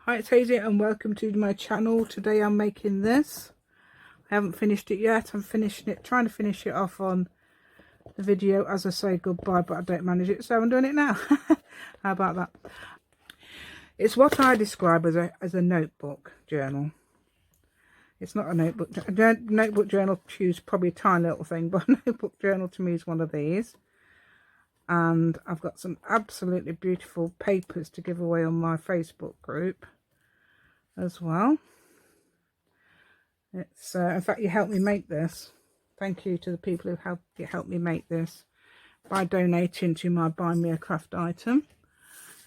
Hi, it's Hazy and welcome to my channel. Today I'm making this. I haven't finished it yet. I'm finishing it, trying to finish it off on the video as I say goodbye, but I don't manage it, so I'm doing it now. How about that? It's what I describe as a notebook journal. It's not a notebook. A notebook journal to use probably a tiny little thing, but a notebook journal to me is one of these. And I've got some absolutely beautiful papers to give away on my Facebook group as well. It's in fact, you helped me make this. Thank you to the people who helped me make this by donating to my Buy Me a Craft item.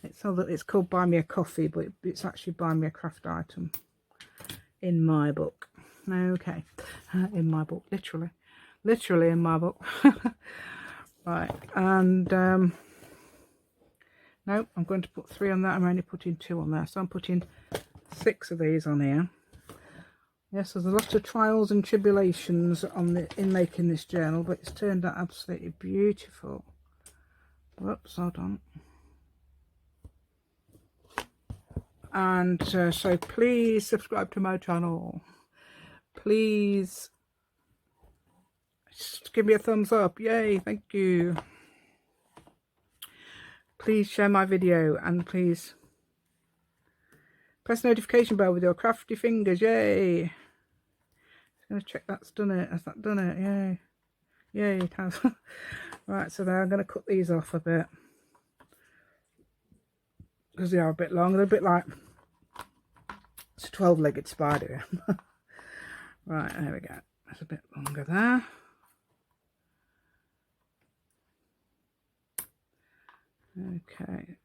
It's called Buy Me a Coffee, but it's actually Buy Me a Craft item in my book. Okay, in my book, literally in my book. Right, and no, I'm going to put 3 on that. I'm only putting 2 on there, so I'm putting 6 of these on here. Yes, there's a lot of trials and tribulations in making this journal, but it's turned out absolutely beautiful. Whoops, hold on. And so please subscribe to my channel. Please just give me a thumbs up. Yay, thank you. Please share my video and please press the notification bell with your crafty fingers. Yay. Just going to check that's done it. Has that done it? Yay. Yay, it has. Right, so now I'm going to cut these off a bit, because they are a bit long. They're a bit like it's a 12-legged spider. Right, there we go. That's a bit longer there. Okay.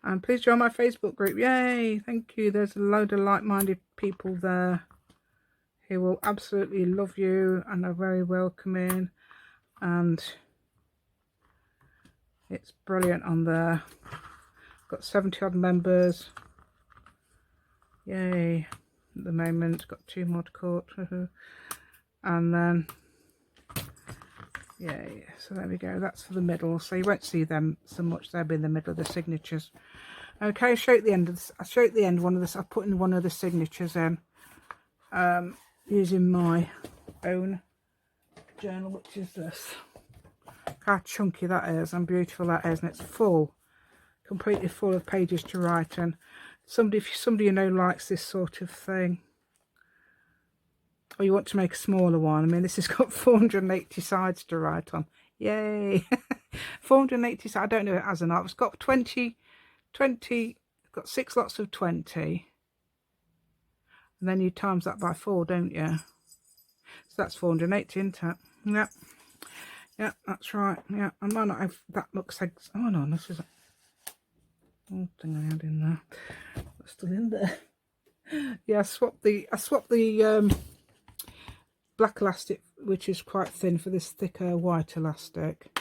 And please join my Facebook group. Yay, thank you. There's a load of like-minded people there who will absolutely love you and are very welcoming, and it's brilliant on there. Got 70 odd members. Yay. At the moment, got 2 more to cut. And then yay, so there we go. That's for the middle, so you won't see them so much. They'll be in the middle of the signatures. Okay, I'll show you at the end of this. I'll show you at the end one of this. I'll put in one of the signatures in using my own journal, which is this. Look how chunky that is and beautiful that is, and it's full, completely full of pages to write. And if somebody you know likes this sort of thing, or you want to make a smaller one, I mean, this has got 480 sides to write on. Yay. 480 sides. I don't know it has or not. It's got 20, got 6 lots of 20, and then you times that by 4, don't you? So that's 480, isn't it? Yep. Yeah, that's right. Yeah, I might not have that looks like, oh no, this is a old thing I had in there. It's still in there. Yeah, I swapped the black elastic, which is quite thin, for this thicker white elastic.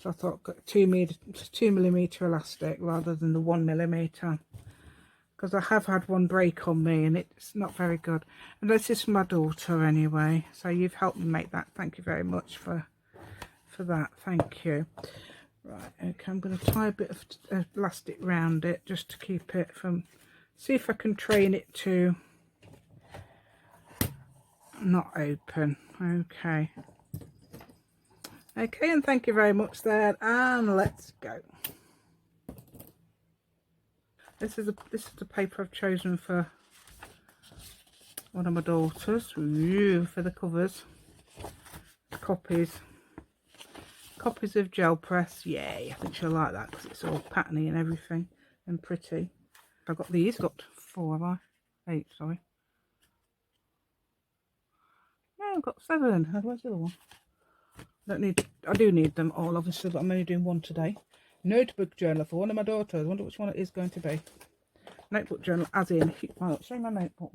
So I thought got 2mm elastic rather than the 1mm, because I have had one break on me and it's not very good. And this is for my daughter anyway, so you've helped me make that. Thank you very much for that. Thank you. Right, okay, I'm going to tie a bit of elastic round it just to keep it from, see if I can train it to not open. Okay, and thank you very much there, and let's go. This is the paper I've chosen for one of my daughters. Ooh, for the covers. Copies of gel press. Yay, I think she'll like that because it's all patterny and everything and pretty. I've got these, got 4, have I? 8, sorry. No, I've got 7. Where's the other one? I do need them all, obviously, but I'm only doing one today. Notebook journal for one of my daughters. I wonder which one it is going to be. Notebook journal, as in, show my notebook.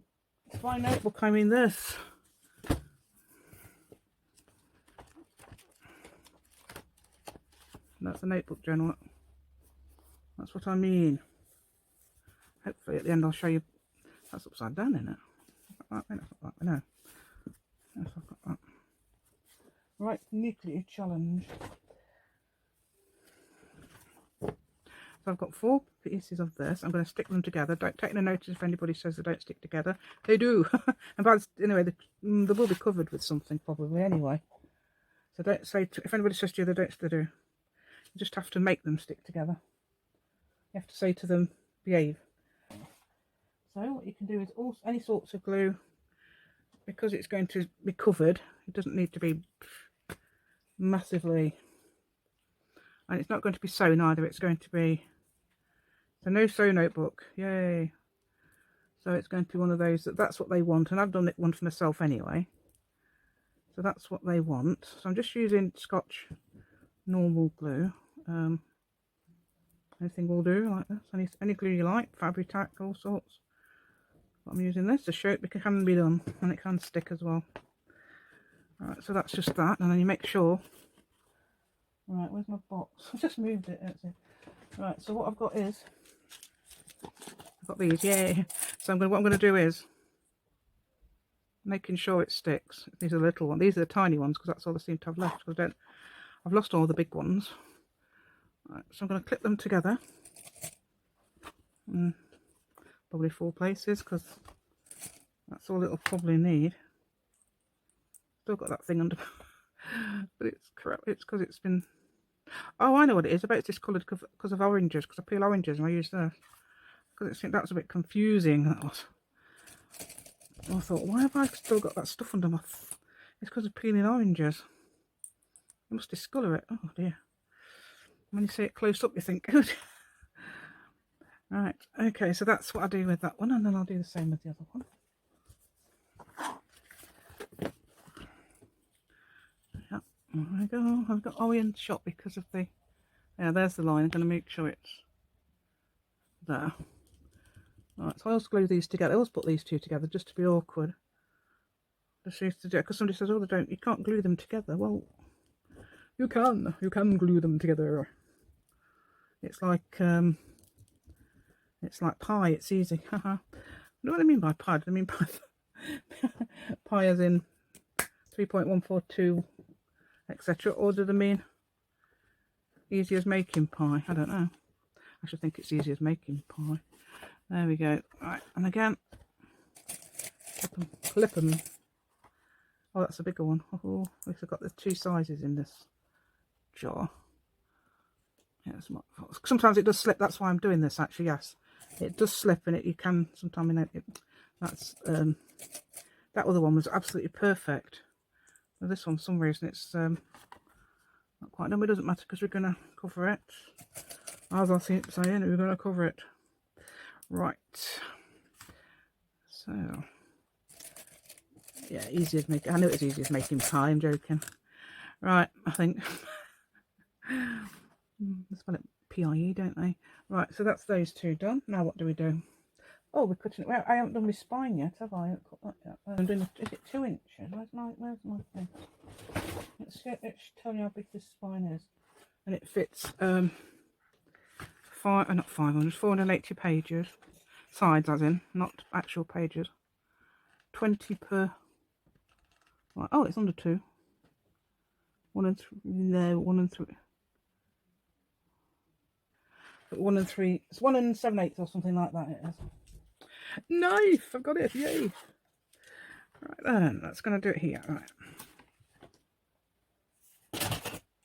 It's my notebook, I mean this. That's a notebook journal. That's what I mean. Hopefully at the end I'll show you. That's upside down, isn't it? That's not that. No. Yes, I've got that. Right, nuclear challenge. So I've got 4 pieces of this. I'm going to stick them together. Don't take no notice if anybody says they don't stick together. They do. And by anyway, they will be covered with something probably anyway. So don't say if anybody says to you they don't, they do. You just have to make them stick together. You have to say to them, behave. So what you can do is also any sorts of glue, because it's going to be covered. It doesn't need to be massively, and it's not going to be sewn either. It's going to be, so no sew notebook, yay. So it's going to be one of those that's what they want, and I've done it one for myself anyway. So that's what they want. So I'm just using Scotch normal glue. Anything will do like this. Any glue you like, Fabri-Tac, all sorts. I'm using this to show it because it can be done and it can stick as well. Alright, so that's just that, and then you make sure. Right, where's my box? I've just moved it. That's it. Right, so what I've got is I've got these, yay. So what I'm going to do is making sure it sticks. These are the little ones. These are the tiny ones because that's all I seem to have left. I've lost all the big ones. Right, so I'm going to clip them together. Probably 4 places because that's all it'll probably need. Still got that thing under, but it's crap. It's because it's been. Oh, I know what it is. I bet it's discoloured because of oranges. Because I peel oranges and I use this. Because that's a bit confusing. That was. I thought, why have I still got that stuff under my? It's because of peeling oranges. I must discolour it. Oh dear. When you see it close up, you think, good. Right. Okay. So that's what I do with that one, and then I'll do the same with the other one. There we go. I've got in shot because of the. Yeah, there's the line. I'm going to make sure it's there. Right, so I always glue these together. I always put these two together just to be awkward. Just used to do it because somebody says, "Oh, they don't. You can't glue them together." Well, you can. You can glue them together. It's like pie. It's easy. Haha. You know what I mean by pie? I mean pie. Pie as in 3.142. etc. Or do they mean easy as making pie? I don't know. I should think it's easy as making pie. There we go. Right, and again, clip them. Oh, that's a bigger one. Oh, at least I've got the 2 sizes in this jar. Yeah, sometimes it does slip. That's why I'm doing this. Actually, yes, it does slip, and you can sometimes. That's that other one was absolutely perfect. Well, this one, for some reason, it's not quite. No, it doesn't matter because we're going to cover it. As I keep saying, we're going to cover it. Right. So, yeah, easy as making. I know it's easy as making pie. I'm joking. Right, I think. They spell it P-I-E, don't they? Right, so that's those 2 done. Now what do we do? Oh, we're cutting it. Well, I haven't done my spine yet, have I? I haven't cut that yet. I'm doing. Is it 2 inches? Where's my thing? Let's tell you how big this spine is. And it fits 480 pages. Sides, as in, not actual pages. 20 per. Right. Oh, it's under 2. 1 and 3. No, 1 and 3. 1 and 3. It's 1 and 7/8 or something like that. It is. Knife! I've got it. Yay! Right then, that's going to do it here. Right.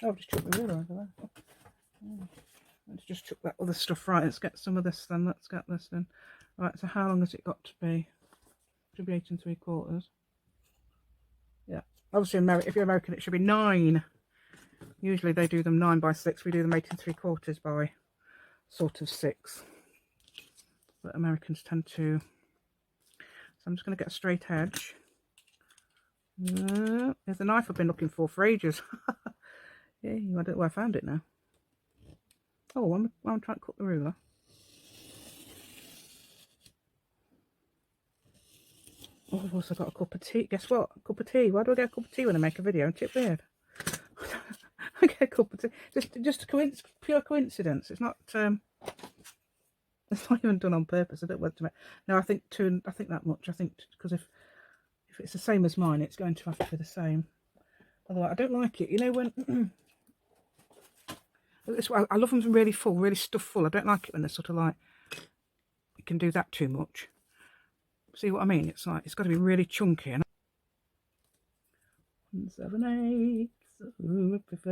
Oh, I've just chucked the ruler over there. Let's just chuck that other stuff. Right, let's get some of this then. Let's get this then. Right, so how long has it got to be? Should be 8 3/4. Yeah. Obviously, if you're American, it should be 9. Usually they do them 9 by 6. We do them 8 3/4 by sort of 6. But Americans tend to. So I'm just going to get a straight edge. There's the knife I've been looking for ages. Yeah, I don't know where I found it now. Oh, I'm trying to cut the ruler. Oh, I've also got a cup of tea. Guess what? A cup of tea. Why do I get a cup of tea when I make a video? Tip weird. I get a cup of tea. Just pure coincidence. It's not. It's not even done on purpose. I don't want to make. No, I think that much. I think because if it's the same as mine, it's going to have to be the same. Otherwise, I don't like it. You know when I love them really full, really stuffed full. I don't like it when they're sort of like, you can do that too much. See what I mean? It's like, it's got to be really chunky. And 7, 8. What's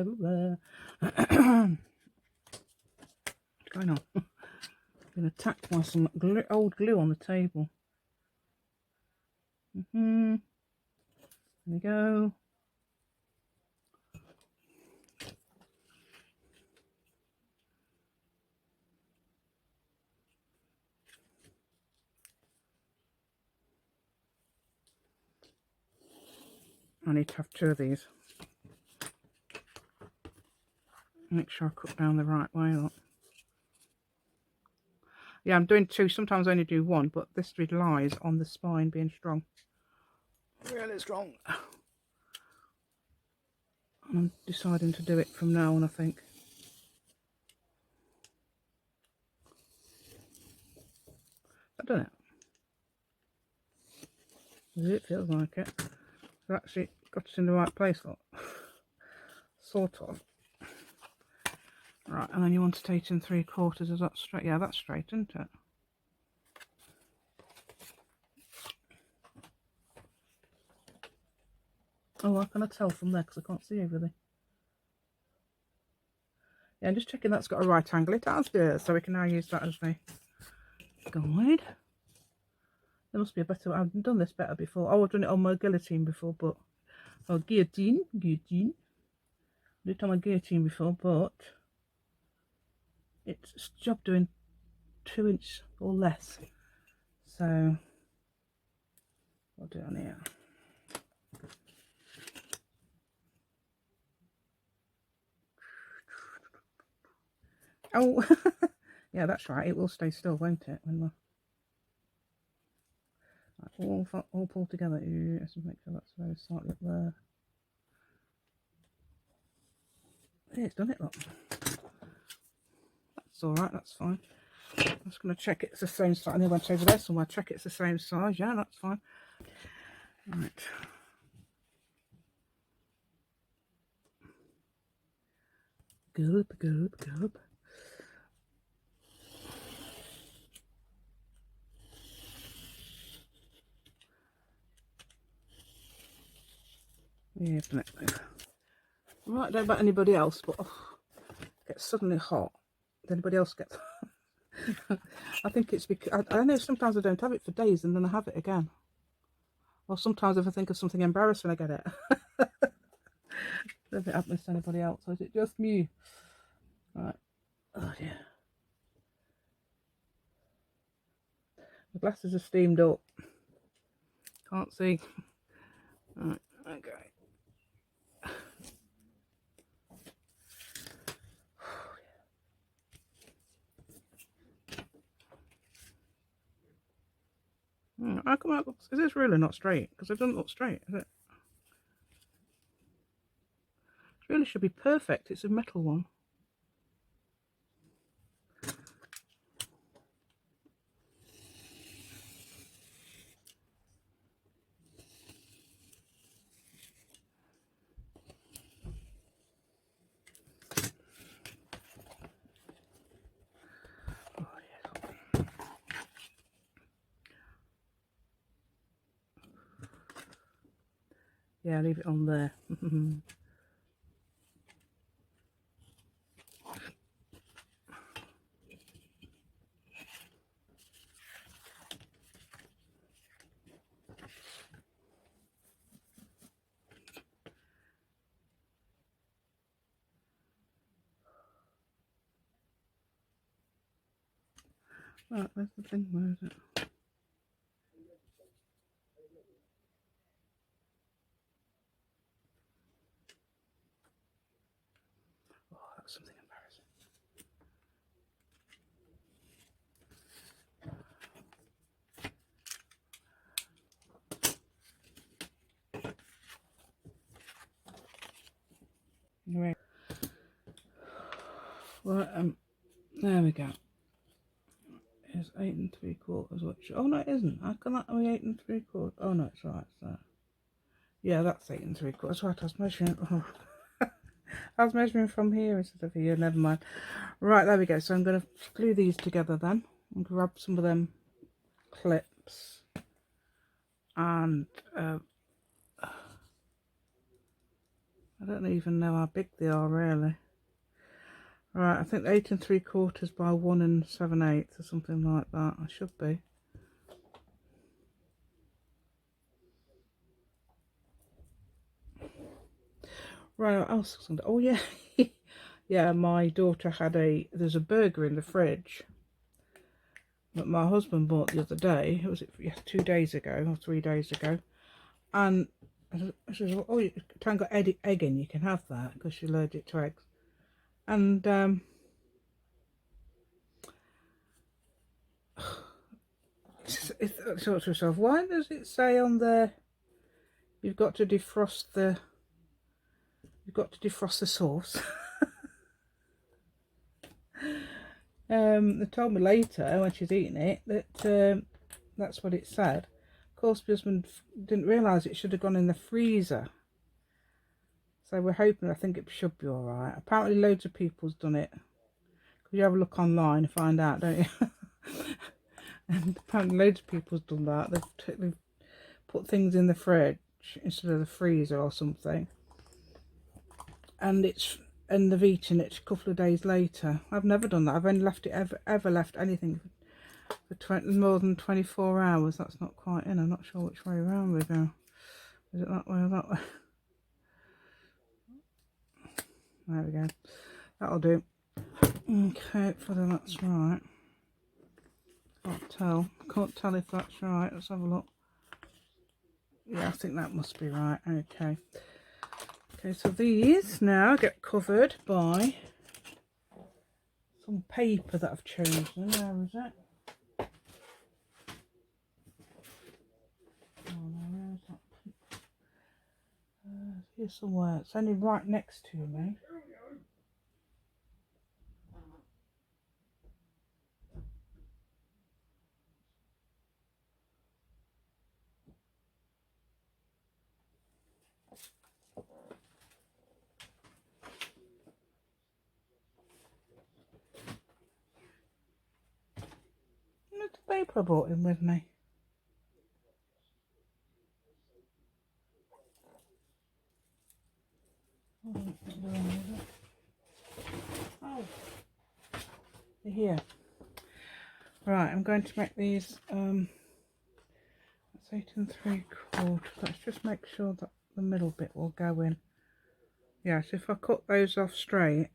going on? I've been attacked by some old glue on the table. There we go. I need to have 2 of these. Make sure I cut down the right way. Look. Yeah, I'm doing 2. Sometimes I only do 1, but this relies on the spine being strong. Really strong. I'm deciding to do it from now on, I think. I've done it. It feels like it. I've actually got it in the right place, look. Sort of. Right, and then you want it 8 3/4. Is that straight? Yeah, that's straight, isn't it? Oh, how can I tell from there? Because I can't see everything. Yeah, I'm just checking that's got a right angle. It has, dear, so we can now use that as the guide. There must be a better one. I've done this better before. Oh, I've done it on my guillotine before, but... Oh, guillotine. I did it on my guillotine before, but... It's job doing 2 inches or less. So... I'll do it on here. Oh, yeah, that's right. It will stay still, won't it? When all pulled together. Let's make sure that's very slightly up there. Yeah, it's done it, look. That's all right. That's fine. I'm just going to check it's the same size. And they went over there somewhere. Check it's the same size. Yeah, that's fine. Right. Gulp. Yeah, I've done it. Right, I don't know about anybody else, but it gets suddenly hot. Does anybody else get I think it's because I know sometimes I don't have it for days and then I have it again. Or sometimes if I think of something embarrassing, I get it. I don't know if it happens to anybody else, or is it just me? Right. Oh dear. The glasses are steamed up. Can't see. Right, okay. How come that looks, is this really not straight? Because it doesn't look straight, is it? It really should be perfect. It's a metal one. Yeah, leave it on there. Right, where's the thing? Where is it? Oh, that's something embarrassing. Right. Right, there we go. It's 8 3/4, which, oh no, it isn't. How can that be 8 3/4? Oh no, it's right, so. Yeah, that's 8 3/4. Right, I was measuring. Oh. I was measuring from here instead of here, never mind. Right, there we go. So I'm going to glue these together then and grab some of them clips. And I don't even know how big they are really. Right, I think 8 3/4 by 1 7/8 or something like that. I should be. Right, what else was I gonna do? Oh yeah, yeah. My daughter had there's a burger in the fridge that my husband bought the other day. It was 2 days ago or 3 days ago, and I says, "Oh, you can't got egg in. You can have that because she's allergic to eggs." And I thought to myself, why does it say on there you've got to defrost the sauce? They told me later when she's eating it that that's what it said. Of course, my husband didn't realise it should have gone in the freezer. So we're hoping, I think it should be alright. Apparently loads of people's done it. Because you have a look online and find out, don't you? And apparently loads of people's done that. They've put things in the fridge instead of the freezer or something. And they've eaten it a couple of days later. I've never done that. I've only ever left anything for more than 24 hours. That's not quite in. I'm not sure which way around we go. Is it that way or that way? There we go. That'll do. Okay, hopefully that's right. Can't tell if that's right. Let's have a look. Yeah, I think that must be right. Okay. Okay, so these now get covered by some paper that I've chosen. Where is it? Oh no, where is that? Here's somewhere. It's only right next to me. Look at the paper I brought in with me. Oh, they're here. Right, I'm going to make these. That's 8 3/4. Let's just make sure that the middle bit will go in. Yeah, so if I cut those off straight,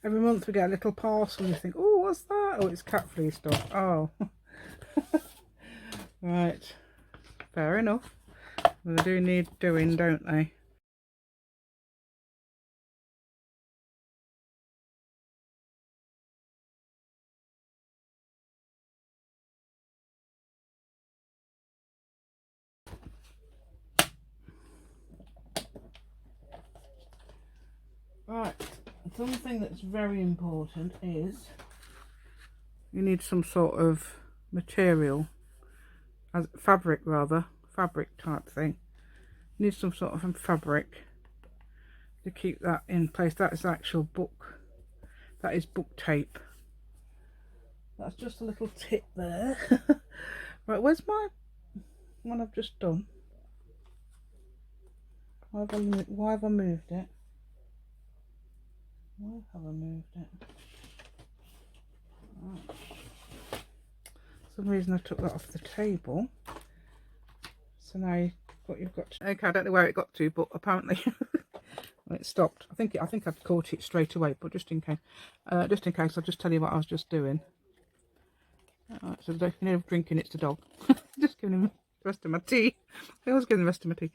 every month we get a little parcel. You think, oh, what's that? Oh, it's cat flea stuff. Oh, right, fair enough. Well, they do need doing, don't they? Right, something that's very important is you need some sort of material, fabric type thing. You need some sort of fabric to keep that in place. That is actual book. That is book tape. That's just a little tip there. Right, where's my one I've just done? Why have I moved it? Why have I moved it? Right. For some reason I took that off the table. So now what you've got. Okay, I don't know where it got to, but apparently it stopped. I think I'd caught it straight away, but just in case, I'll just tell you what I was just doing. Alright, so instead of drinking, it's the dog. Just giving him the rest of my tea. I always give him the rest of my tea.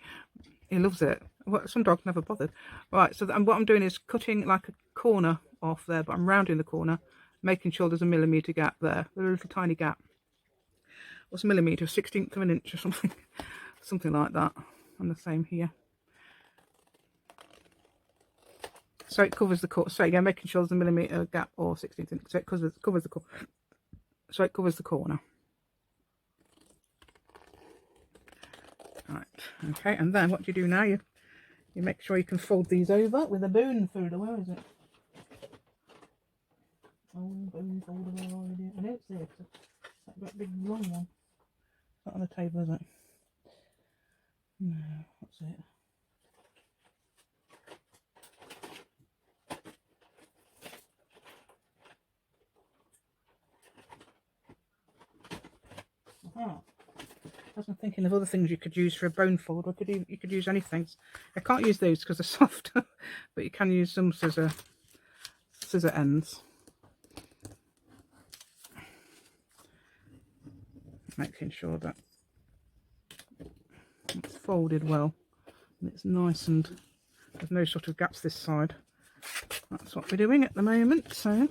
He loves it. Well, some dogs never bothered. Right, so what I'm doing is cutting like a corner off there, but I'm rounding the corner, making sure there's a millimetre gap there. There's a little tiny gap. What's a millimetre? 1/16 of an inch or something. Something like that. And the same here. So it covers the corner. So again, making sure there's a millimetre gap or 1/16 inch. So it covers the corner. So it covers the corner. Right, okay, and then what do you do now? You You make sure you can fold these over with a bone folder. Where is it? Oh, bone folder, where are you? I know it's there. It's that big long one. It's not on the table, is it? No, that's it. Aha. I was thinking of other things you could use for a bone folder. You could use anything. I can't use those because they're soft, but you can use some scissor ends. Making sure that it's folded well and it's nice and there's no sort of gaps this side. That's what we're doing at the moment. So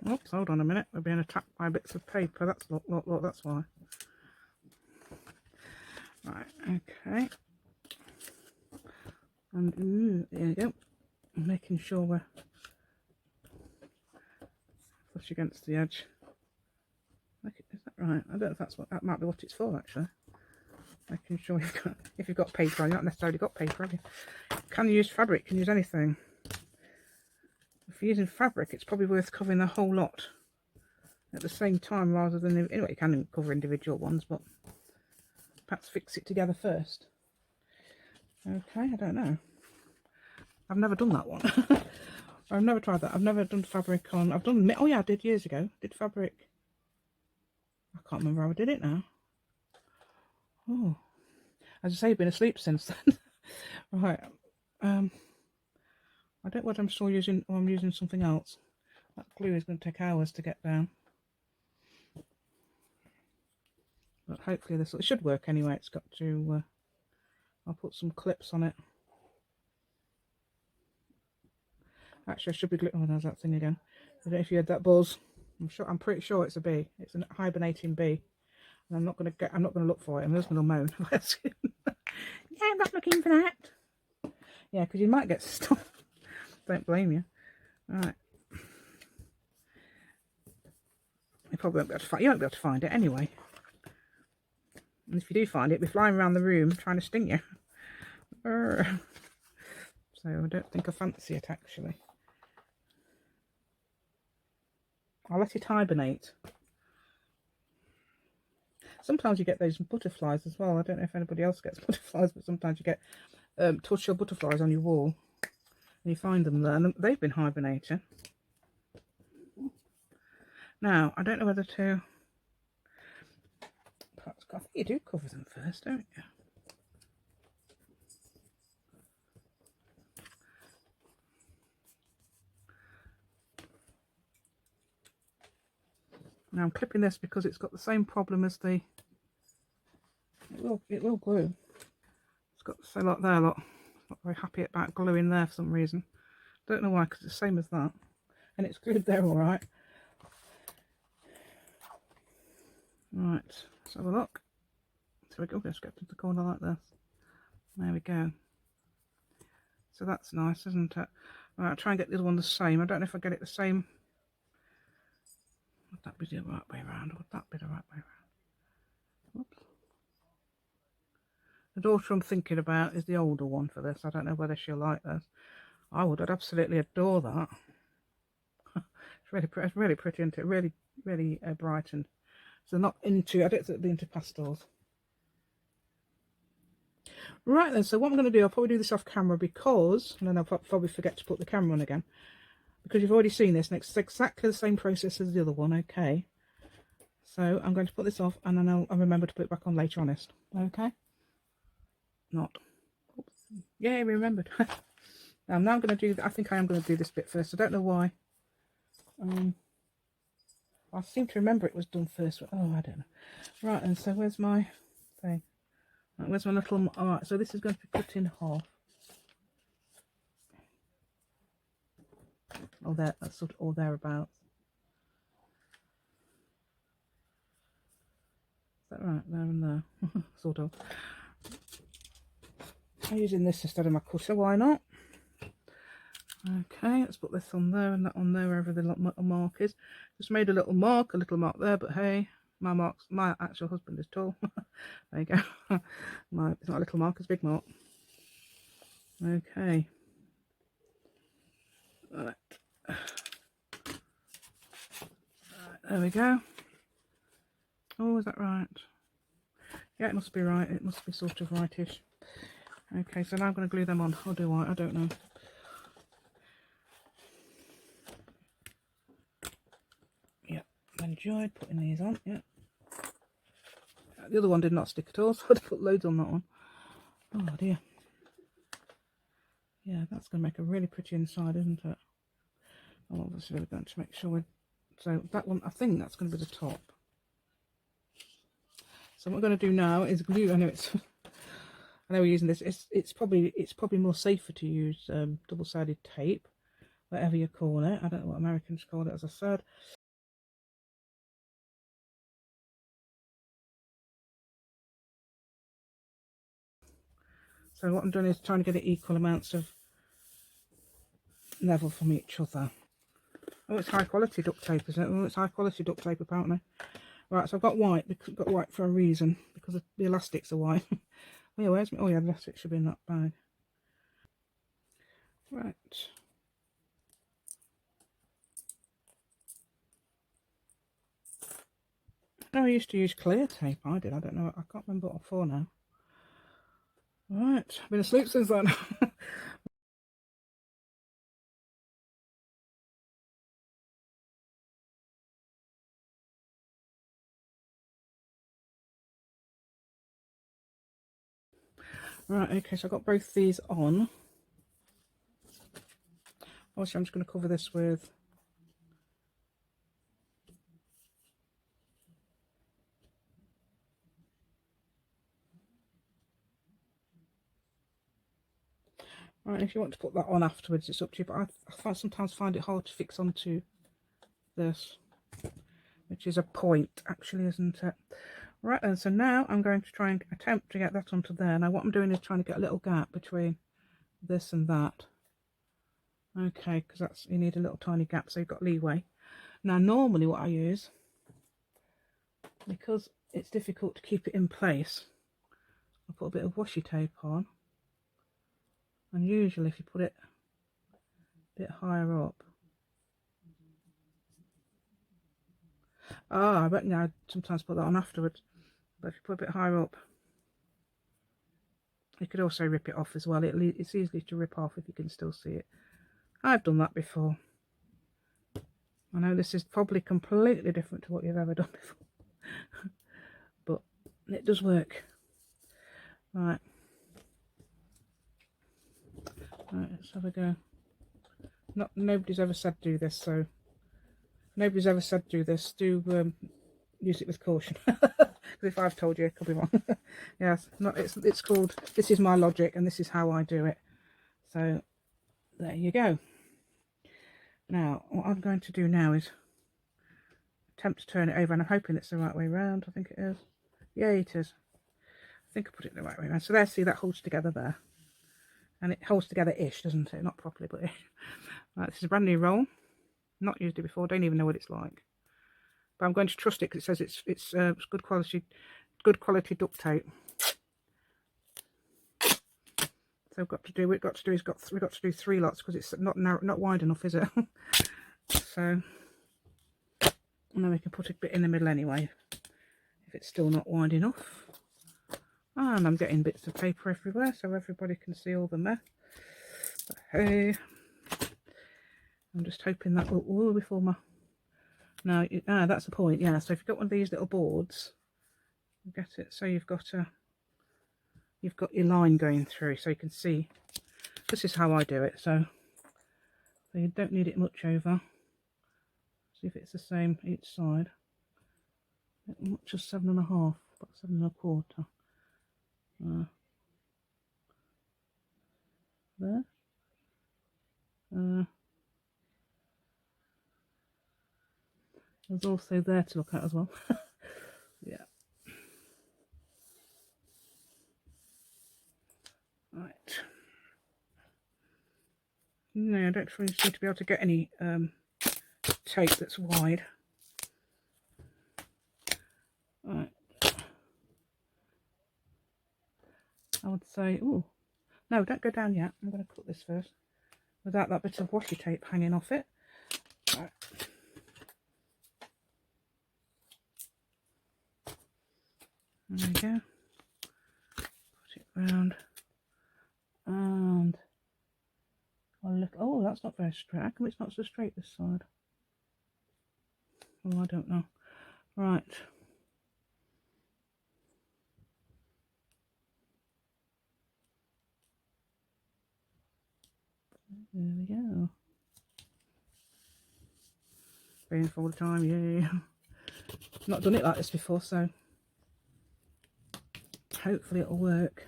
oops, hold on a minute, we're being attacked by bits of paper. That's look, that's why. Right, okay. And ooh, there you go. I'm making sure we're flush against the edge. Is that right? I don't know if that might be what it's for actually. Making sure if you've got paper, you've not necessarily got paper, have you? Can use fabric, can use anything. If you're using fabric, it's probably worth covering the whole lot at the same time rather than, anyway, you can cover individual ones, but perhaps fix it together first. Okay, I don't know. I've never done that one. I've never tried that. I've never done fabric on. I've done. Oh yeah, I did years ago. Did fabric. I can't remember how I did it now. Oh, as I say, I've been asleep since then. Right. I don't know whether I'm still using or I'm using something else. That glue is going to take hours to get down. But hopefully it should work anyway. It's got to. I'll put some clips on it. Actually, I should be oh, there's that thing again. I don't know if you heard that buzz. I'm pretty sure it's a bee. It's a hibernating bee. And I'm not gonna look for it. I'm just gonna moan. Yeah, I'm not looking for that. Yeah, because you might get stuck. Don't blame you. Right. You probably won't be able to find. You won't be able to find it anyway. And if you do find it, it'll be flying around the room trying to sting you. So I don't think I fancy it actually. I'll let it hibernate. Sometimes you get those butterflies as well. I don't know if anybody else gets butterflies, but sometimes you get tortoiseshell butterflies on your wall. And you find them there, and they've been hibernating. Now, I don't know whether to... Perhaps, I think you do cover them first, don't you? Now I'm clipping this because it's got the same problem as the... It will glue. It's got the same lot there, look. Not very happy about gluing there for some reason. Don't know why, because it's the same as that. And it's glued there all right. Right, let's have a look. So we go, just get to the corner like this. There we go. So that's nice, isn't it? Right, I'll try and get the other one the same. I don't know if I get it the same. Would that be the right way around? Or would that be the right way around? Oops. The daughter I'm thinking about is the older one for this. I don't know whether she'll like this. I'd absolutely adore that. It's really pretty, isn't it? Really, really bright. And so not into, I don't think it'll be into pastels. Right then, so what I'm going to do, I'll probably do this off camera because, and then I'll probably forget to put the camera on again. Because you've already seen this, and it's exactly the same process as the other one, okay? So I'm going to put this off, and then I'll remember to put it back on later, honest. Okay? Not. Oops. Yeah, remembered. Now I'm going to do, I think I am going to do this bit first. I don't know why. I seem to remember it was done first. Oh, I don't know. Right, and so where's my thing? Right, where's my little... Alright, so this is going to be cut in half. Or there, that's sort of, or thereabouts. Is that right? There and there. Sort of. I'm using this instead of my cutter, why not? Okay, let's put this on there and that on there, wherever the little mark is. Just made a little mark there, but hey, My actual husband is tall. There you go. It's not a little mark, it's a big mark. Okay. Right. There we go. Oh, is that right? Yeah, it must be right. It must be sort of rightish. Okay, so now I'm going to glue them on. Or do I don't know. Yeah, I enjoyed putting these on. Yeah. The other one did not stick at all, so I had to put loads on that one. Oh dear. Yeah, that's going to make a really pretty inside, isn't it? I'm obviously going to make sure we... So that one, I think that's going to be the top. So what we're going to do now is glue. I know we're using this. It's probably more safer to use double-sided tape, whatever you call it. I don't know what Americans call it, as I said. So what I'm doing is trying to get it equal amounts of level from each other. Oh, it's high quality duct tape, isn't it? Oh, it's high quality duct tape apparently. Right, so I've got white. I've got white for a reason, because the elastics are white. Oh yeah, where's me? Oh yeah, the elastic should be in that bag. Right. No, I used to use clear tape. I did. I don't know. I can't remember what for now. Right, I've been asleep since then. Right, okay, so I've got both these on. Obviously, I'm just going to cover this with right. If you want to put that on afterwards, it's up to you. But I sometimes find it hard to fix onto this, which is a point, actually, isn't it? Right then. So now I'm going to try and attempt to get that onto there. Now, what I'm doing is trying to get a little gap between this and that. Okay, because you need a little tiny gap, so you've got leeway. Now, normally what I use, because it's difficult to keep it in place, I put a bit of washi tape on, and usually if you put it a bit higher up, I reckon I sometimes put that on afterwards, but if you put a bit higher up, you could also rip it off as well. It's easy to rip off if you can still see it. I've done that before. I know this is probably completely different to what you've ever done before, but it does work. Right, let's have a go. Nobody's ever said do this, so nobody's ever said do this. Do use it with caution. If I've told you, it could be wrong. Yes, it's called This Is My Logic, and this is how I do it. So there you go. Now, what I'm going to do now is attempt to turn it over, and I'm hoping it's the right way around. I think it is. Yeah, it is. I think I put it the right way around. So there, see, that holds together there. And it holds together-ish, doesn't it? Not properly, but ish. Right, this is a brand new roll. Not used it before. Don't even know what it's like. But I'm going to trust it because it says it's good quality duct tape. So we've got to do is we've got to do 3 lots because it's not wide enough, is it? So, and then we can put a bit in the middle anyway if it's still not wide enough. And I'm getting bits of paper everywhere so everybody can see all the mess. But hey, I'm just hoping that will before my... Now, that's the point, yeah. So if you've got one of these little boards, you get it. So you've got your line going through, so you can see. This is how I do it. So you don't need it much over. See if it's the same each side. Much as 7.5, about 7.25. There. There's also there to look at as well. Yeah. Right. No, I don't really seem to be able to get any tape that's wide. Right. I would say, oh, no, don't go down yet. I'm going to cut this first without that bit of washi tape hanging off it. Right. There we go. Put it round. And a little, oh, that's not very straight. How come it's not so straight this side? Oh, I don't know. Right. There we go. Painful all the time, yeah. Not done it like this before, so hopefully it'll work.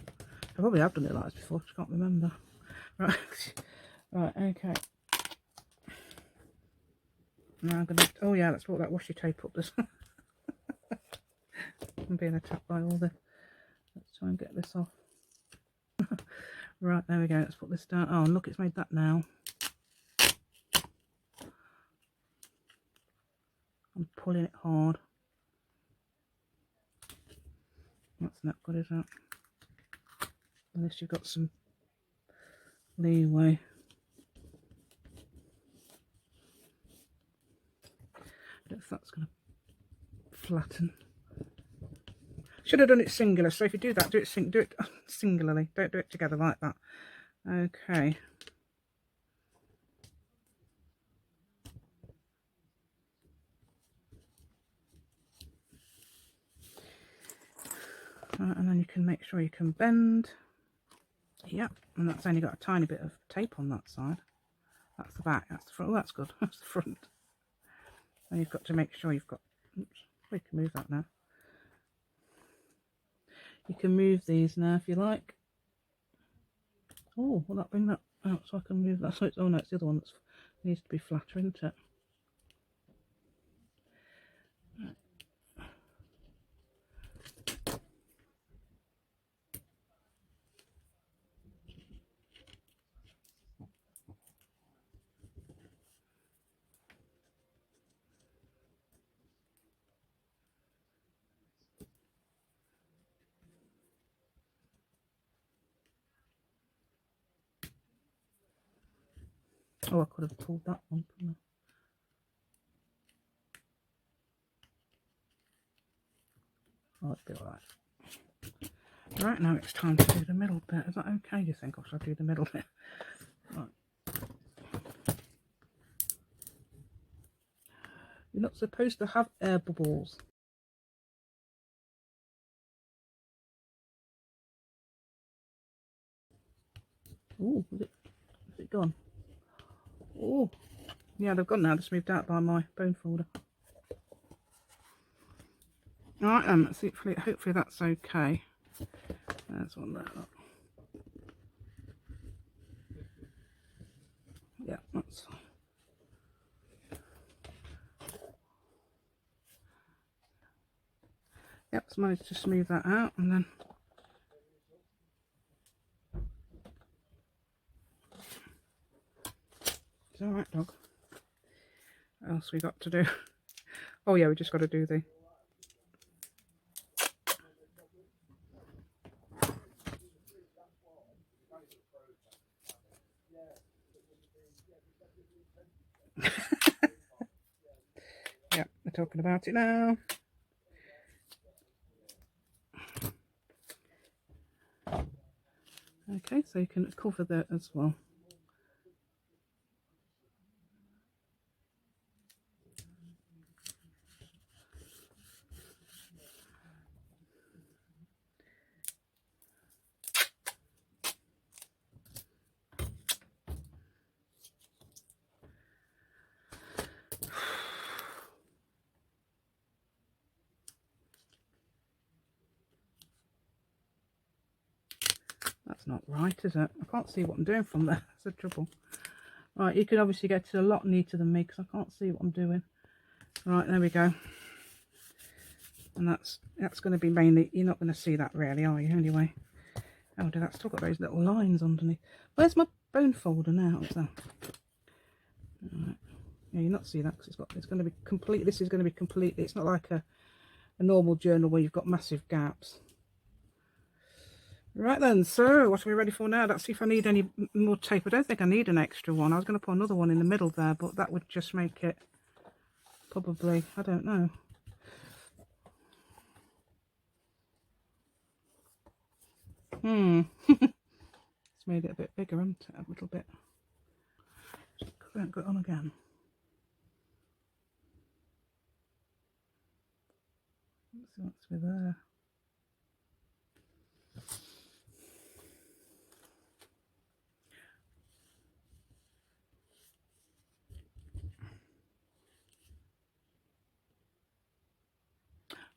I probably have done it like this before, I can't remember. Right, right, okay. Now I'm gonna, oh yeah, let's put that washi tape up this. I'm being attacked by all the, let's try and get this off. Right, there we go, let's put this down. Oh, and look, it's made that now. I'm pulling it hard. That's not good, is that? Unless you've got some leeway. I don't know if that's going to flatten. Should have done it singular, so if you do that, do it singularly. Don't do it together like that. Okay. Right, and then you can make sure you can bend. Yep, and that's only got a tiny bit of tape on that side. That's the back, that's the front. Oh, that's good. That's the front. And you've got to make sure you've got, oops, we can move that now. You can move these now if you like. Oh, will that bring that out so I can move that? So it's, oh no, it's the other one that needs to be flatter, isn't it? Oh, I could have pulled that one, couldn't I? Oh, it'll be alright. Right, now it's time to do the middle bit. Is that okay, do you think? Or should I do the middle bit? Right. You're not supposed to have air bubbles. Oh, is it gone? Oh, yeah, they've gone now. Just moved out by my bone folder. Alright then, let's see, hopefully that's okay. There's one there. Look. Yeah, that's fine. Yep, so managed to smooth that out, and then it's alright, dog. What else we got to do? Oh yeah, we just got to do the yeah, we're talking about it now. Okay, so you can cover that as well. That's not right, is it? I can't see what I'm doing from there. That's the trouble. Right, you can obviously get it a lot neater than me because I can't see what I'm doing. Right, there we go. And that's going to be mainly, you're not going to see that really, are you, anyway? Oh, that's still got those little lines underneath. Where's my bone folder now? What's that? Right. Yeah, you're not see that because it's going to be complete. This is going to be completely. It's not like a normal journal where you've got massive gaps. Right then, so what are we ready for now? Let's see if I need any more tape. I don't think I need an extra one. I was going to put another one in the middle there, but that would just make it probably, I don't know. It's made it a bit bigger, hasn't it? A little bit. Just go on again. Let's see what's with there.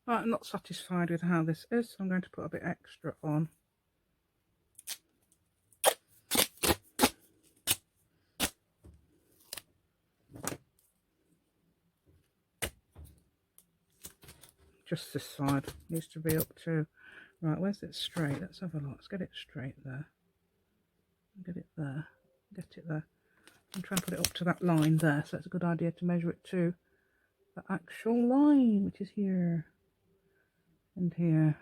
Right, I'm not satisfied with how this is, so I'm going to put a bit extra on. Just this side needs to be up too. Right, where's it straight? Let's have a look. Let's get it straight there. Get it there. Get it there. And try and put it up to that line there. So it's a good idea to measure it to the actual line, which is here and here.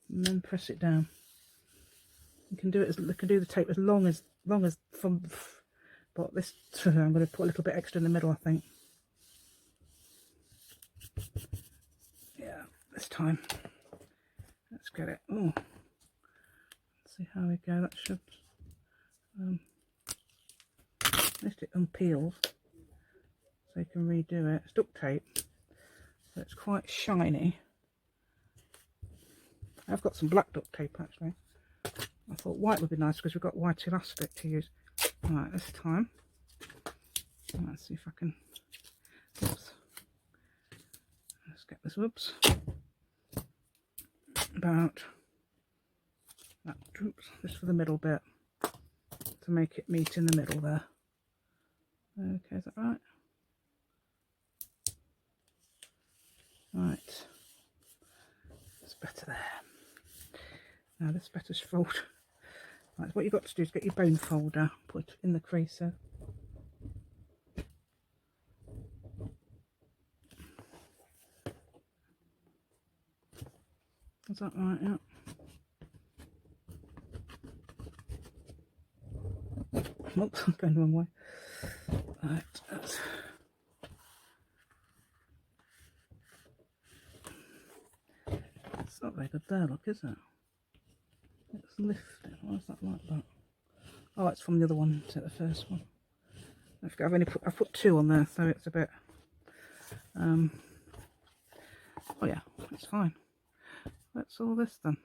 And then press it down. You can do it. You can do the tape as long as from. But this, I'm going to put a little bit extra in the middle, I think. Yeah, this time. Let's get it. Oh, let's see how we go. That should. At least it unpeels, so you can redo it. It's duct tape, so it's quite shiny. I've got some black duct tape actually. I thought white would be nice because we've got white elastic to use. Right, this time. Let's see if I can. Oops. Let's get this. Whoops. About that. Oops. Just for the middle bit to make it meet in the middle there. Okay, is that right? Right. It's better there. Now this better's fold. Right, what you've got to do is get your bone folder, put it in the creaser. Is that right? Yeah. Oops, I'm going the wrong way. Right, that's... It's not very good there, look, is it? It's lifted. Why is that like that? Oh, it's from the other one to the first one. I've put two on there, so it's a bit. Oh yeah, it's fine. That's all this then.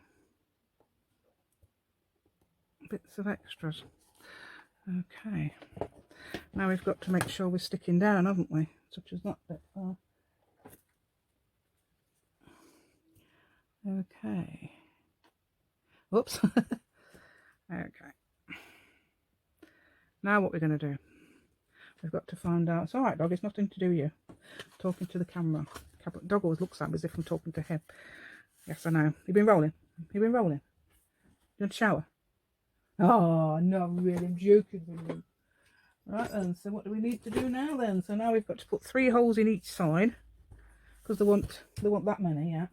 Bits of extras. Okay. Now we've got to make sure we're sticking down, haven't we? Such as that bit there. Okay. Whoops. Okay. Now what we're going to do, we've got to find out. It's alright, dog, it's nothing to do with you. Talking to the camera. Dog always looks at me as if I'm talking to him. Yes, I know. You've been rolling? You've been rolling? You want to shower? Oh, no, really, I'm joking with you. Right then, so what do we need to do now then? So now we've got to put 3 holes in each side. Because they want that many, yeah.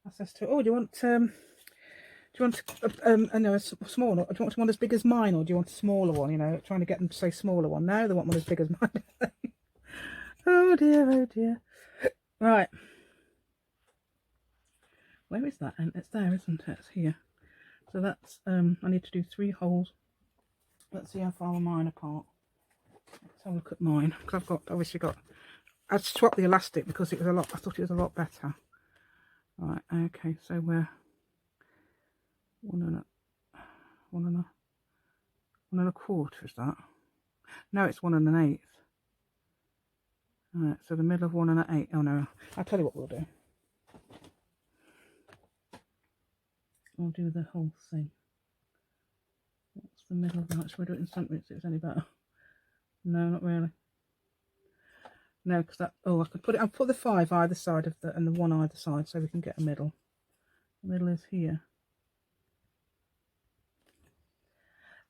I says to her, oh, do you want a smaller, or do you want one as big as mine, or do you want a smaller one, you know, trying to get them to say smaller one. No, they want one as big as mine. Oh dear, oh dear. Right. Where is that? And it's there, isn't it? It's here. So that's, I need to do 3 holes. Let's see how far are mine apart. Let's have a look at mine, because I've obviously got, I'd swapped the elastic because it was I thought it was a lot better. Right, okay, so we're 1 and a quarter, is that? No, it's 1 1/8. Alright, so the middle of 1 1/8. Oh no, I'll tell you what we'll do. I'll do the whole thing. What's the middle of that? Should we do it in centimetres? It's any better. No, not really. No, because that. Oh, I could put it. I'll put the 5 either side of the and the 1 either side, so we can get a middle. The middle is here.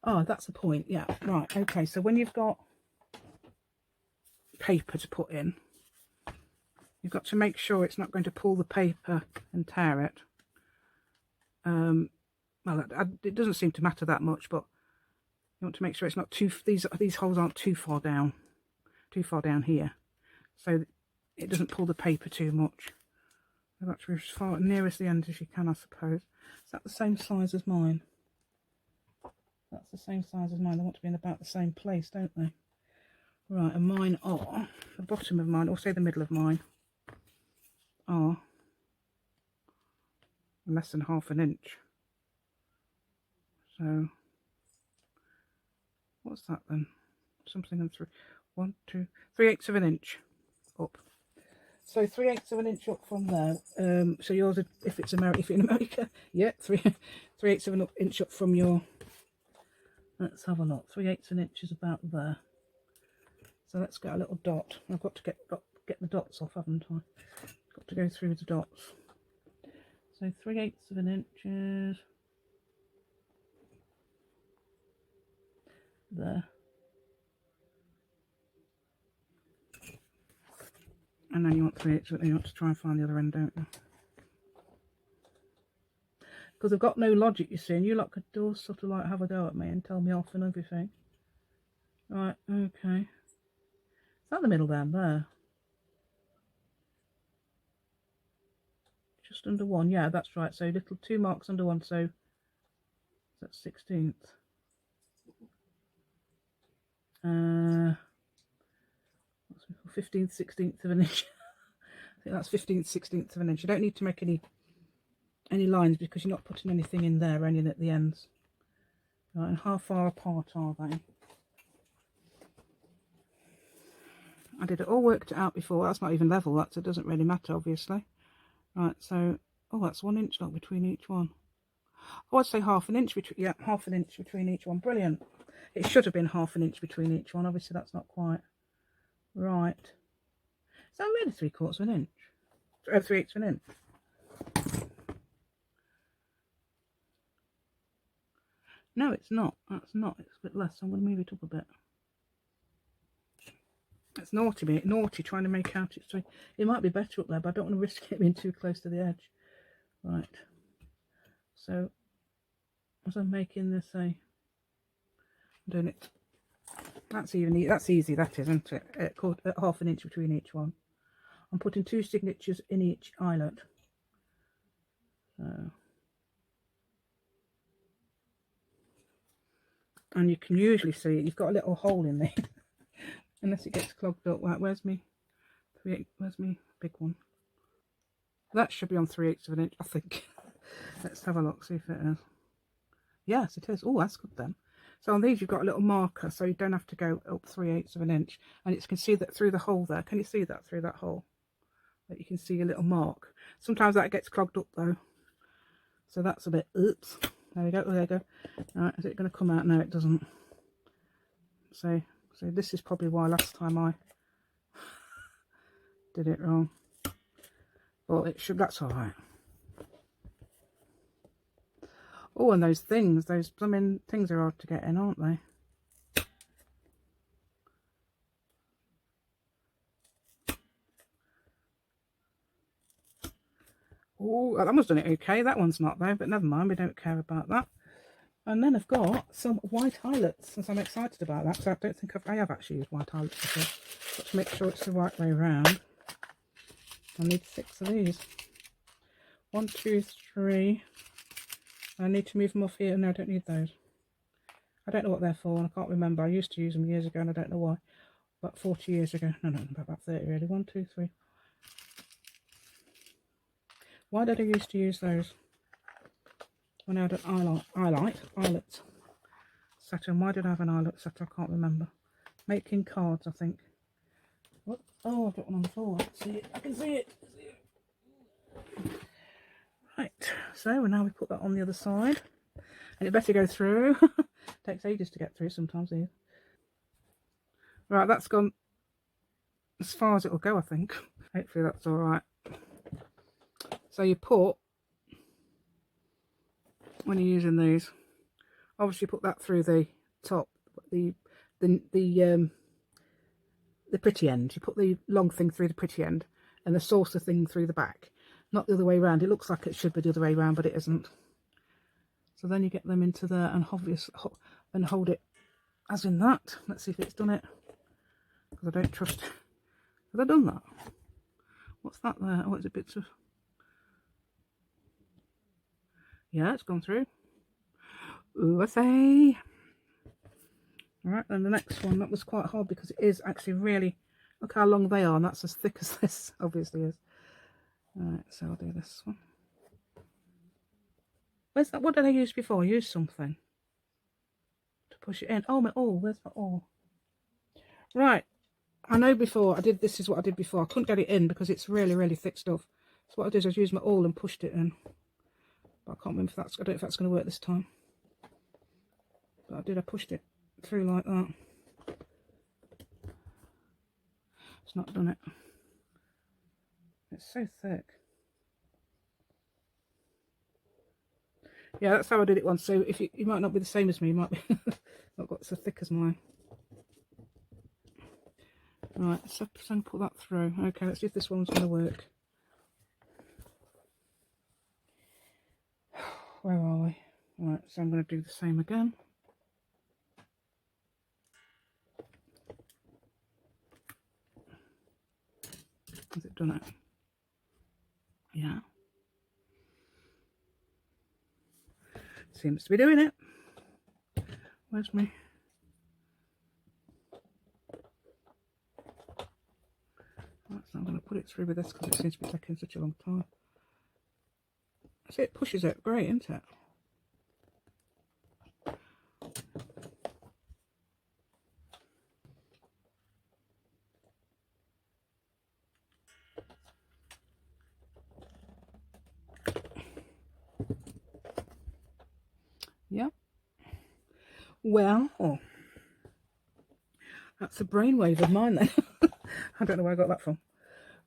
Oh, that's the point. Yeah, right. Okay, so when you've got paper to put in, you've got to make sure it's not going to pull the paper and tear it. Well, it doesn't seem to matter that much, but you want to make sure it's not too, these holes aren't too far down here, so it doesn't pull the paper too much. So that's as far nearest the end as you can, I suppose. Is that the same size as mine? That's the same size as mine. They want to be in about the same place, don't they? Right, and mine are, the bottom of mine, or say the middle of mine, are less than ½ an inch. So, what's that then? Something and 3/8 of an inch up. So 3/8 of an inch up from there. So yours, if it's America, if you're in America, yeah, 3/8 of an inch up from your. Let's have a look. 3/8 of an inch is about there. So let's get a little dot. I've got to get the dots off, haven't I? Got to go through the dots. So 3/8 of an inch is there. And then you want 3/8 of it, you want to try and find the other end, don't you? Because I've got no logic, you see, and you lot could all sort of like have a go at me and tell me off and everything. Right, okay. Is that the middle down there? Just under 1, yeah, that's right. So little 2 marks under 1, so that's 16th. 15th, 16th of an inch. I think that's 15th, 16th of an inch. You don't need to make any lines because you're not putting anything in there, only at the ends. Right, and how far apart are they? I did it all worked it out before. That's not even level, so it doesn't really matter, obviously. Right, so, oh, that's 1 inch lot between each one. Oh, I'd say ½ an inch between, yeah, ½ an inch between each one. Brilliant. It should have been ½ an inch between each one. Obviously, that's not quite right. Is that really 3/4 of an inch? 3/8 of an inch? No, it's not. That's not. It's a bit less. So I'm going to move it up a bit. It's naughty trying to make out it's 3. It might be better up there, but I don't want to risk it being too close to the edge. Right. So, as I'm making this, I'm doing it. That's even. That's easy. That is, isn't it? ½ an inch between each one. I'm putting 2 signatures in each eyelet. So, and you can usually see you've got a little hole in there, unless it gets clogged up. Right, where's me big one? That should be on 3/8 of an inch, I think. Let's have a look, see if it is. Yes, it is. Oh, that's good then. So on these you've got a little marker, so you don't have to go up 3/8 of an inch. And you can see that through the hole there. Can you see that through that hole? That you can see a little mark. Sometimes that gets clogged up though. So that's a bit, oops. There we go, there we go. Alright, is it going to come out? No, it doesn't. So this is probably why last time I did it wrong. Well, it should, that's alright. Oh, and those things, those blooming things are hard to get in, aren't they? Oh, that one's done it okay. That one's not though, but never mind, we don't care about that. And then I've got some white eyelets, and I'm excited about that, because I don't think I have actually used white eyelets before. Got to make sure it's the right way around. I need 6 of these. 1, 2, 3. I need to move them off here. No, I don't need those. I don't know what they're for, and I can't remember. I used to use them years ago, and I don't know why. About 40 years ago. No, about 30 really. 1, 2, 3. Why did I used to use those when I had an eyelet set on? Why did I have an eyelet set? I can't remember. Making cards, I think. What? Oh, I've got one on the floor. I can see it. Right, so now we put that on the other side. And it better go through. Takes ages to get through sometimes. Here. Right, that's gone as far as it will go, I think. Hopefully that's all right. So you put, when you're using these, obviously put that through the top, the the pretty end. You put the long thing through the pretty end and the saucer thing through the back, not the other way around. It looks like it should be the other way around, but it isn't. So then you get them into there and and hold it as in that. Let's see if it's done it, because I don't trust. Have I done that? What's that there? Oh, it's a bit of... Yeah, it's gone through. Ooh, I say. Alright, then the next one, that was quite hard because it is actually really... Look how long they are, and that's as thick as this obviously is. Alright, so I'll do this one. Where's that? What did I use before? I used something to push it in. Oh, my awl. Where's my awl? Right. I know before I did, this is what I did before. I couldn't get it in because it's really, really thick stuff. So what I did is I used my awl and pushed it in. But I can't remember if that's, I don't know if that's going to work this time. But I pushed it through like that. It's not done it. It's so thick. Yeah, that's how I did it once. So if you might not be the same as me, you might be not got so thick as mine. Right, so I'm put that through. Okay, let's see if this one's going to work. Where are we? Right, so I'm going to do the same again. Has it done it? Yeah. Seems to be doing it. Where's me? Right, so I'm going to put it through with this because it seems to be taking such a long time. See, it pushes it. Great, isn't it? Yep. Well, that's a brainwave of mine then. I don't know where I got that from.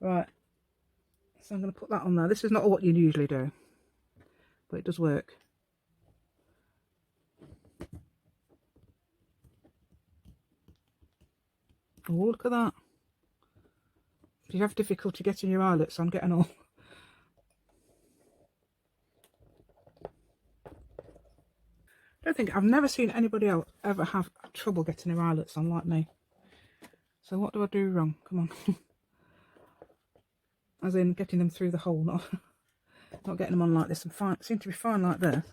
Right. So I'm going to put that on there. This is not what you usually do, but it does work. Oh, look at that. If you have difficulty getting your eyelets on, getting all. I've never seen anybody else ever have trouble getting their eyelets on like me. So what do I do wrong? Come on. As in getting them through the hole, not getting them on like this. And fine, seem to be fine like this.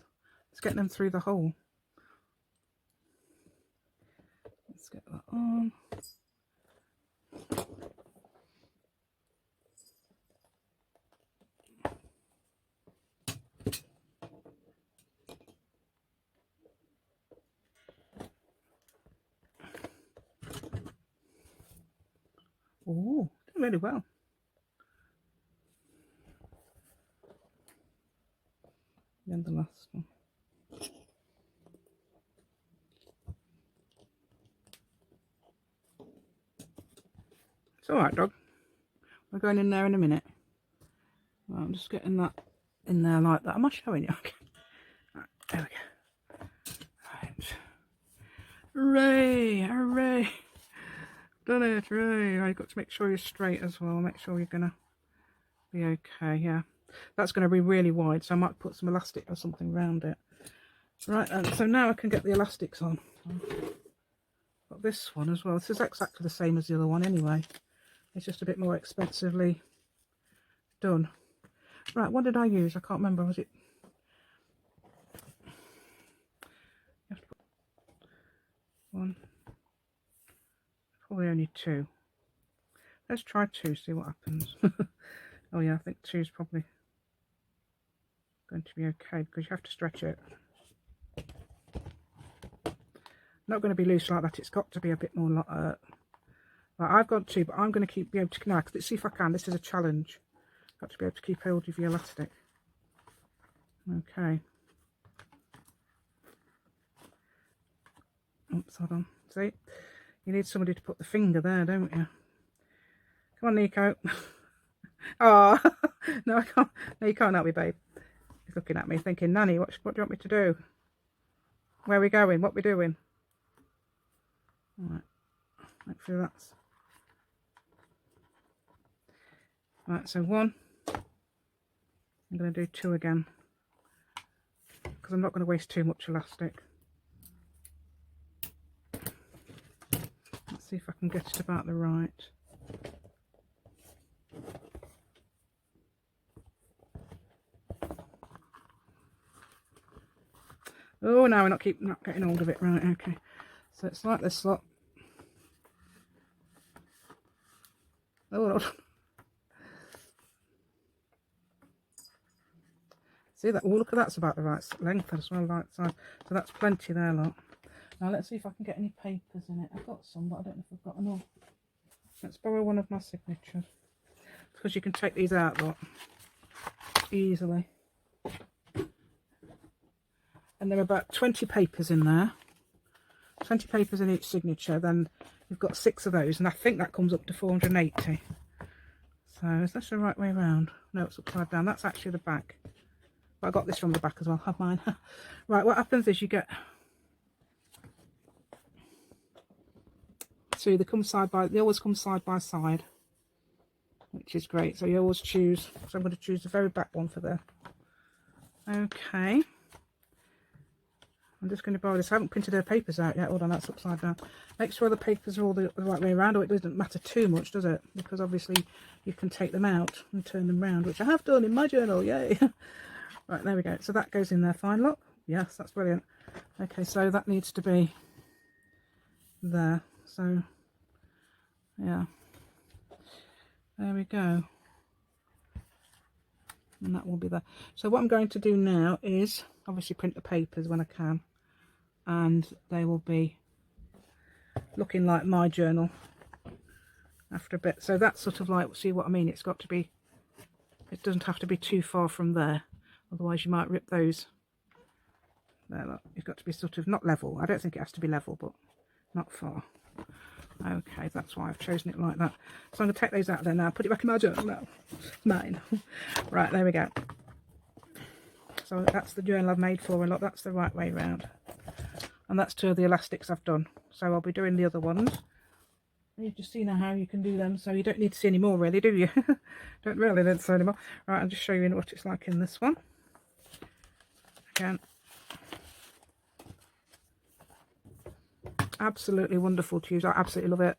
It's getting them through the hole. Let's get that on. Oh, doing really well. And the last one. It's alright, dog. We're going in there in a minute. Right, I'm just getting that in there like that. Am I showing you? Okay. Right, there we go. Right. Hooray! Hooray! Done it! Hooray! Right, you've got to make sure you're straight as well. Make sure you're going to be okay. Yeah. That's going to be really wide, so I might put some elastic or something around it. Right, and so now I can get the elastics on. Got this one as well. This is exactly the same as the other one anyway. It's just a bit more expensively done. Right, what did I use? I can't remember. Was it? You have to put one. Probably only two. Let's try two, see what happens. Oh yeah, I think two is probably going to be okay because you have to stretch it. Not going to be loose like that. It's got to be a bit more like right, I've got two, but I'm going to be able to now. Let's see if I can. This is a challenge. Got to be able to keep hold of your elastic. Okay. Oops, hold on. See, you need somebody to put the finger there, don't you? Come on, Nico. Oh, no, I can't. No, you can't help me, babe. He's looking at me thinking, Nanny, what do you want me to do? where are we going, what we're doing. Right, hopefully that's right. So 1, I'm going to do 2 again because I'm not going to waste too much elastic. Let's see if I can get it about the right. Oh, no, we're not getting hold of it. Right, okay. So it's like this lot. Oh, hold on. See that? Oh, look at that's about the right length as well, right side. So that's plenty there, lot. Now let's see if I can get any papers in it. I've got some, but I don't know if I've got enough. Let's borrow one of my signatures. Because you can take these out, lot, easily. And there are about 20 papers in there. 20 papers in each signature. Then you've got 6 of those, and I think that comes up to 480. So is this the right way around? No, it's upside down. That's actually the back. But I got this from the back as well. Have mine. Right, what happens is you get... So they always come side by side, which is great. So you always choose. So I'm going to choose the very back one for there. Okay. I'm just going to borrow this. I haven't printed the papers out yet. Hold on, that's upside down. Make sure the papers are all the right way around, or it doesn't matter too much, does it? Because obviously you can take them out and turn them round, which I have done in my journal. Yay! Right, there we go. So that goes in there fine, look. Yes, that's brilliant. Okay, so that needs to be there. So, yeah. There we go. And that will be there. So what I'm going to do now is obviously print the papers when I can. And they will be looking like my journal after a bit. So that's sort of like, see what I mean? It's got to be, it doesn't have to be too far from there. Otherwise you might rip those. There, look, it's got to be sort of not level. I don't think it has to be level, but not far. Okay, that's why I've chosen it like that. So I'm going to take those out of there now, put it back in my journal now. Mine. Right, there we go. So that's the journal I've made for, and look, that's the right way round. And that's 2 of the elastics I've done. So I'll be doing the other ones. You've just seen how you can do them, so you don't need to see any more, really, do you? Don't really need to see any more. Right, I'll just show you what it's like in this one. Again. Absolutely wonderful to use. I absolutely love it.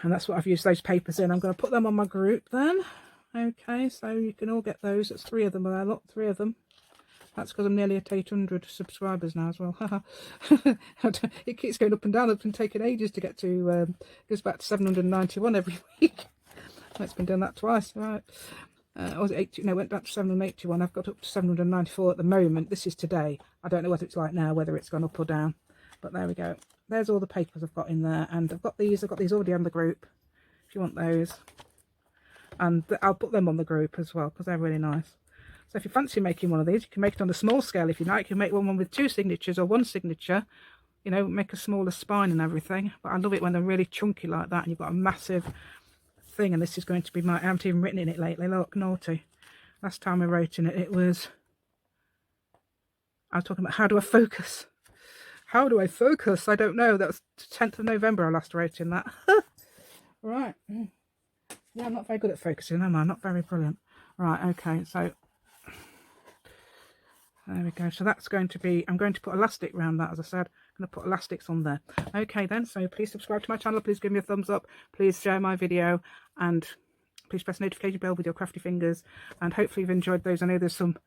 And that's what I've used those papers in. I'm going to put them on my group then. Okay, so you can all get those. There's 3 of them there. Look, 3 of them. That's because I'm nearly at 800 subscribers now as well. It keeps going up and down. It's been taking ages to get to, it goes back to 791 every week. It's been doing that twice, right? Was it 80? No, it went back to 781. I've got up to 794 at the moment. This is today. I don't know what it's like now, whether it's gone up or down. But there we go. There's all the papers I've got in there. And I've got these already on the group, if you want those. And I'll put them on the group as well, because they're really nice. So if you fancy making one of these, you can make it on a small scale if you like. You can make one with 2 signatures or 1 signature. You know, make a smaller spine and everything. But I love it when they're really chunky like that and you've got a massive thing. And this is going to be my... I haven't even written in it lately. Look, naughty. Last time I wrote in it, I was talking about how do I focus? How do I focus? I don't know. That was 10th of November I last wrote in that. Right. Yeah, I'm not very good at focusing, am I? Not very brilliant. Right, okay, so... There we go. So that's going to be, I'm going to put elastic around that, as I said. I'm going to put elastics on there. Okay then, so please subscribe to my channel. Please give me a thumbs up. Please share my video. And please press the notification bell with your crafty fingers. And hopefully you've enjoyed those. I know there's some,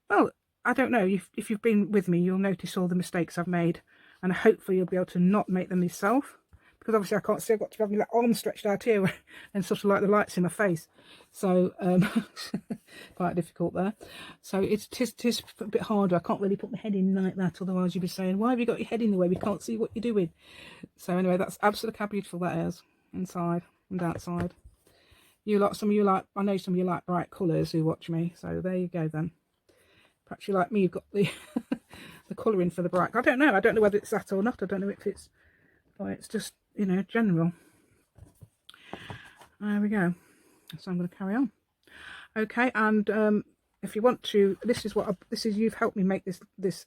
well, I don't know. If you've been with me, you'll notice all the mistakes I've made. And hopefully you'll be able to not make them yourself. Because obviously I can't see, I've got to have my arms stretched out here and sort of like the lights in my face. So, quite difficult there. So it is a bit harder. I can't really put my head in like that, otherwise you'd be saying, why have you got your head in the way? We can't see what you're doing. So anyway, that's absolutely how beautiful that is, inside and outside. You lot, some of you like, I know some of you like bright colours who watch me. So there you go then. Perhaps you like me, you've got the, the colouring for the bright. I don't know whether it's that or not. I don't know if it's, or it's just, you know, general. There we go. So I'm going to carry on. Okay, and if you want to, this is what you've helped me make this.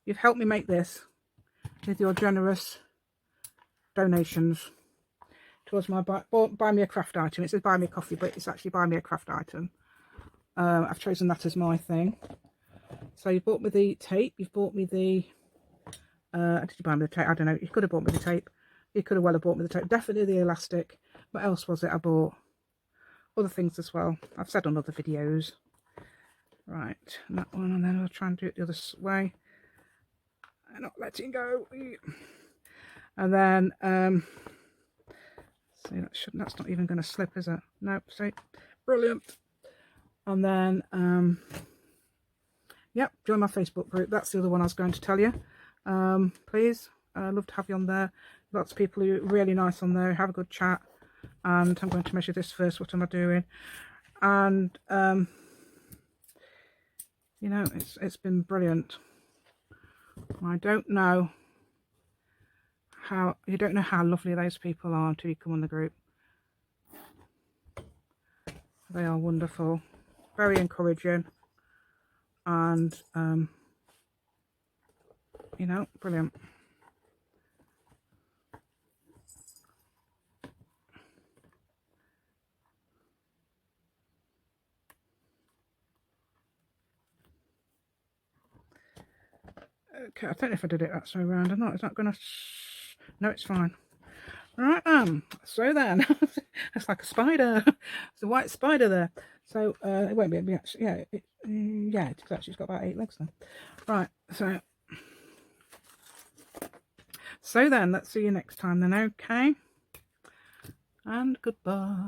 You've helped me make this with your generous donations towards my buy me a craft item. It says buy me a coffee, but it's actually buy me a craft item. I've chosen that as my thing. So you bought me the tape. You've bought me the. Did you buy me the tape? I don't know. You could have bought me the tape. You could have well have bought me the tape. Definitely the elastic. What else was it I bought? Other things as well. I've said on other videos. Right, and that one, and then I'll try and do it the other way. I'm not letting go. And then, see, that's not even going to slip, is it? Nope, see, brilliant. And then, yep, join my Facebook group. That's the other one I was going to tell you. Please, I'd love to have you on there. Lots of people who are really nice on there. Have a good chat. And I'm going to measure this first. What am I doing? And, you know, it's been brilliant. I don't know how lovely those people are until you come on the group. They are wonderful, very encouraging, and you know, brilliant. Okay, I don't know if I did it that way around or not. It's not gonna. No, it's fine. Right, so then, it's like a spider. It's a white spider there. So, it won't be actually, yeah, yeah, it's actually got about 8 legs now. Right, so then, let's see you next time then, okay? And goodbye.